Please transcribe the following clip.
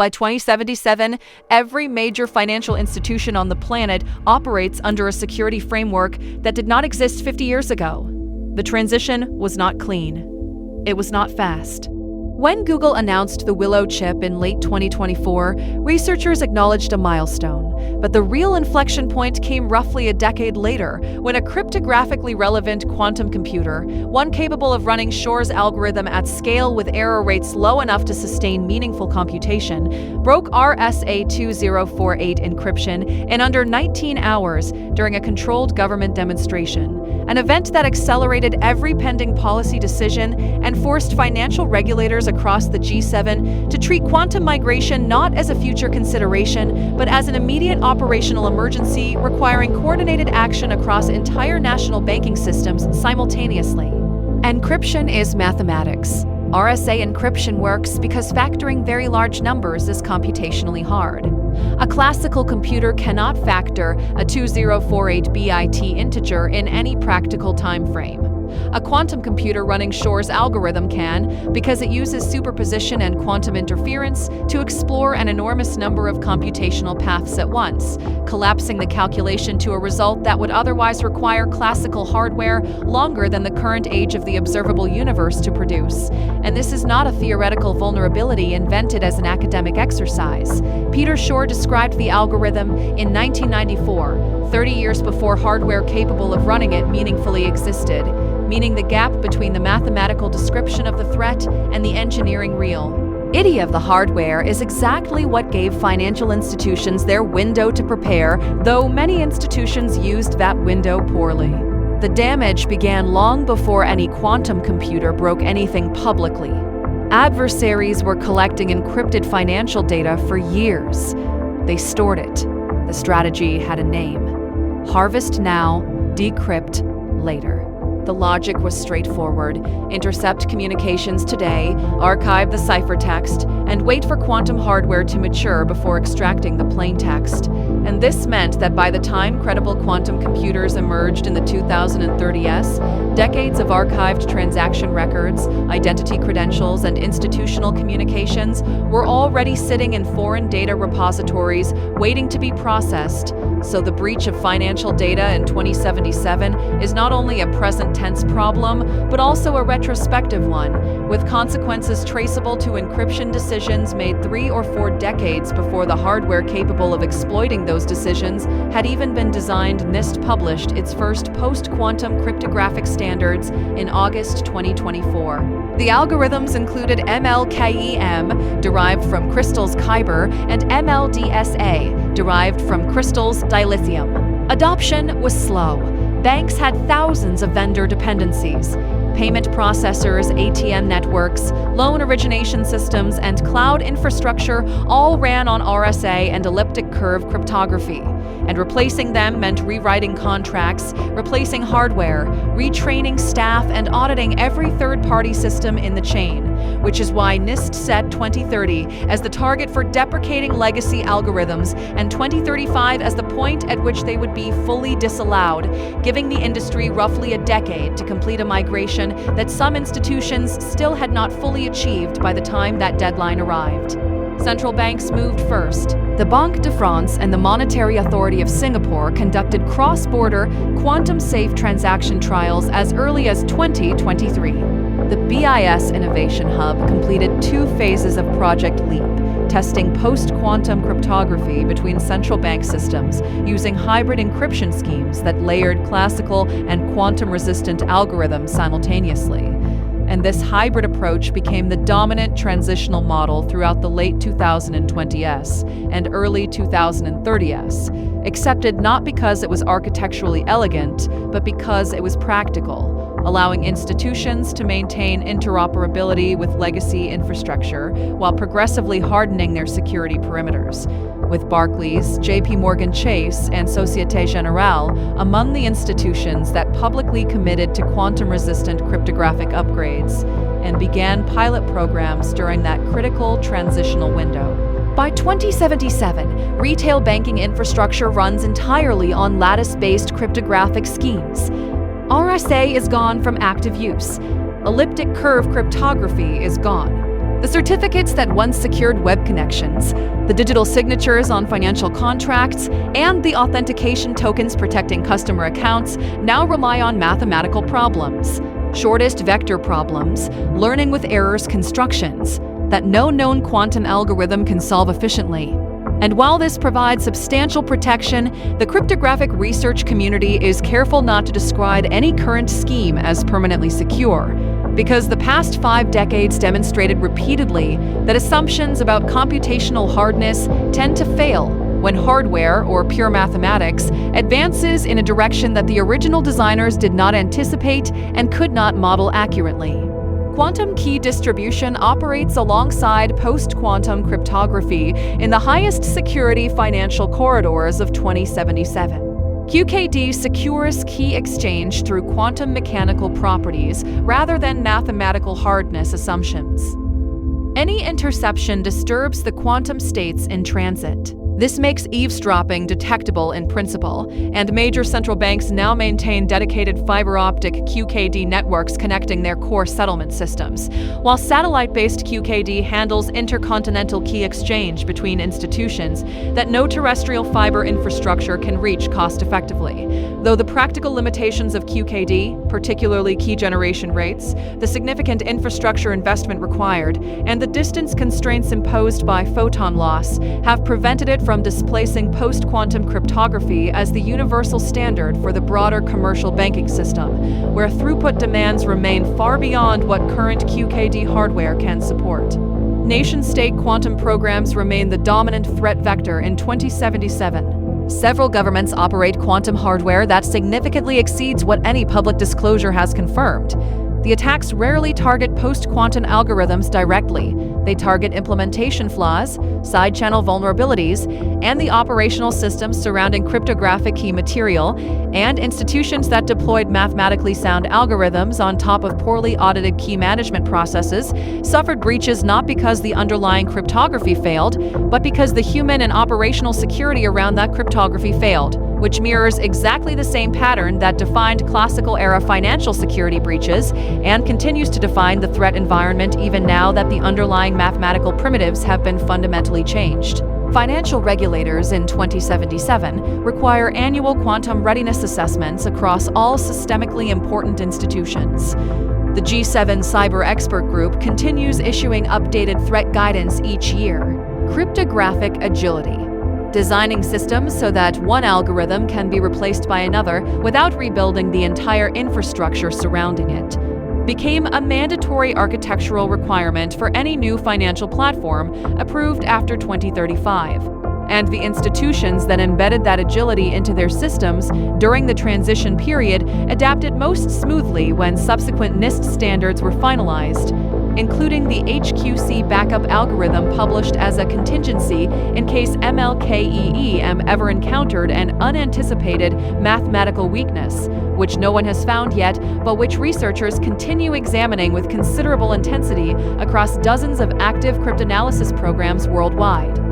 By 2077, every major financial institution on the planet operates under a security framework that did not exist 50 years ago. The transition was not clean. It was not fast. When Google announced the Willow chip in late 2024, researchers acknowledged a milestone. But the real inflection point came roughly a decade later, when a cryptographically relevant quantum computer, one capable of running Shor's algorithm at scale with error rates low enough to sustain meaningful computation, broke RSA 2048 encryption in under 19 hours during a controlled government demonstration. An event that accelerated every pending policy decision and forced financial regulators across the G7 to treat quantum migration not as a future consideration, but as an immediate operational emergency requiring coordinated action across entire national banking systems simultaneously. Encryption is mathematics. RSA encryption works because factoring very large numbers is computationally hard. A classical computer cannot factor a 2048 bit integer in any practical time frame. A quantum computer running Shor's algorithm can, because it uses superposition and quantum interference to explore an enormous number of computational paths at once, collapsing the calculation to a result that would otherwise require classical hardware longer than the current age of the observable universe to produce. And this is not a theoretical vulnerability invented as an academic exercise. Peter Shor described the algorithm in 1994, 30 years before hardware capable of running it meaningfully existed, meaning the gap between the mathematical description of the threat and the engineering reality of the hardware is exactly what gave financial institutions their window to prepare, though many institutions used that window poorly. The damage began long before any quantum computer broke anything publicly. Adversaries were collecting encrypted financial data for years. They stored it. The strategy had a name: harvest now, decrypt later. The logic was straightforward: intercept communications today, archive the ciphertext, and wait for quantum hardware to mature before extracting the plaintext. And this meant that by the time credible quantum computers emerged in the 2030s, decades of archived transaction records, identity credentials, and institutional communications were already sitting in foreign data repositories waiting to be processed. So the breach of financial data in 2077 is not only a present tense problem, but also a retrospective one, with consequences traceable to encryption decisions made 3 or 4 decades before the hardware capable of exploiting those decisions had even been designed. NIST published its first post-quantum cryptographic standards in August 2024. The algorithms included ML-KEM, derived from Crystal's Kyber, and ML-DSA, derived from Crystal's dilithium. Adoption was slow. Banks had thousands of vendor dependencies. Payment processors, ATM networks, loan origination systems, and cloud infrastructure all ran on RSA and elliptic curve cryptography. And replacing them meant rewriting contracts, replacing hardware, retraining staff, and auditing every third-party system in the chain, which is why NIST set 2030 as the target for deprecating legacy algorithms and 2035 as the point at which they would be fully disallowed, giving the industry roughly a decade to complete a migration that some institutions still had not fully achieved by the time that deadline arrived. Central banks moved first. The Banque de France and the Monetary Authority of Singapore conducted cross-border, quantum-safe transaction trials as early as 2023. The BIS Innovation Hub completed 2 phases of Project LEAP, testing post-quantum cryptography between central bank systems using hybrid encryption schemes that layered classical and quantum-resistant algorithms simultaneously. And this hybrid approach became the dominant transitional model throughout the late 2020s and early 2030s, accepted not because it was architecturally elegant, but because it was practical, allowing institutions to maintain interoperability with legacy infrastructure while progressively hardening their security perimeters, with Barclays, JP Morgan Chase, and Societe Generale among the institutions that publicly committed to quantum-resistant cryptographic upgrades and began pilot programs during that critical transitional window. By 2077, retail banking infrastructure runs entirely on lattice-based cryptographic schemes. RSA is gone from active use. Elliptic curve cryptography is gone. The certificates that once secured web connections, the digital signatures on financial contracts, and the authentication tokens protecting customer accounts now rely on mathematical problems, shortest vector problems, learning with errors constructions that no known quantum algorithm can solve efficiently. And while this provides substantial protection, the cryptographic research community is careful not to describe any current scheme as permanently secure, because the past 5 decades demonstrated repeatedly that assumptions about computational hardness tend to fail when hardware, or pure mathematics, advances in a direction that the original designers did not anticipate and could not model accurately. Quantum key distribution operates alongside post-quantum cryptography in the highest security financial corridors of 2077. QKD secures key exchange through quantum mechanical properties rather than mathematical hardness assumptions. Any interception disturbs the quantum states in transit. This makes eavesdropping detectable in principle, and major central banks now maintain dedicated fiber optic QKD networks connecting their core settlement systems, while satellite-based QKD handles intercontinental key exchange between institutions that no terrestrial fiber infrastructure can reach cost-effectively. Though the practical limitations of QKD, particularly key generation rates, the significant infrastructure investment required, and the distance constraints imposed by photon loss have prevented it from displacing post-quantum cryptography as the universal standard for the broader commercial banking system, where throughput demands remain far beyond what current QKD hardware can support. Nation-state quantum programs remain the dominant threat vector in 2077. Several governments operate quantum hardware that significantly exceeds what any public disclosure has confirmed. The attacks rarely target post-quantum algorithms directly. They target implementation flaws, side-channel vulnerabilities, and the operational systems surrounding cryptographic key material, and institutions that deployed mathematically sound algorithms on top of poorly audited key management processes suffered breaches not because the underlying cryptography failed, but because the human and operational security around that cryptography failed, which mirrors exactly the same pattern that defined classical-era financial security breaches and continues to define the threat environment even now that the underlying mathematical primitives have been fundamentally changed. Financial regulators in 2077 require annual quantum readiness assessments across all systemically important institutions. The G7 Cyber Expert Group continues issuing updated threat guidance each year. Cryptographic agility. Designing systems so that one algorithm can be replaced by another without rebuilding the entire infrastructure surrounding it became a mandatory architectural requirement for any new financial platform approved after 2035. And the institutions that embedded that agility into their systems during the transition period adapted most smoothly when subsequent NIST standards were finalized, including the HQC backup algorithm published as a contingency in case ML-KEM ever encountered an unanticipated mathematical weakness, which no one has found yet, but which researchers continue examining with considerable intensity across dozens of active cryptanalysis programs worldwide.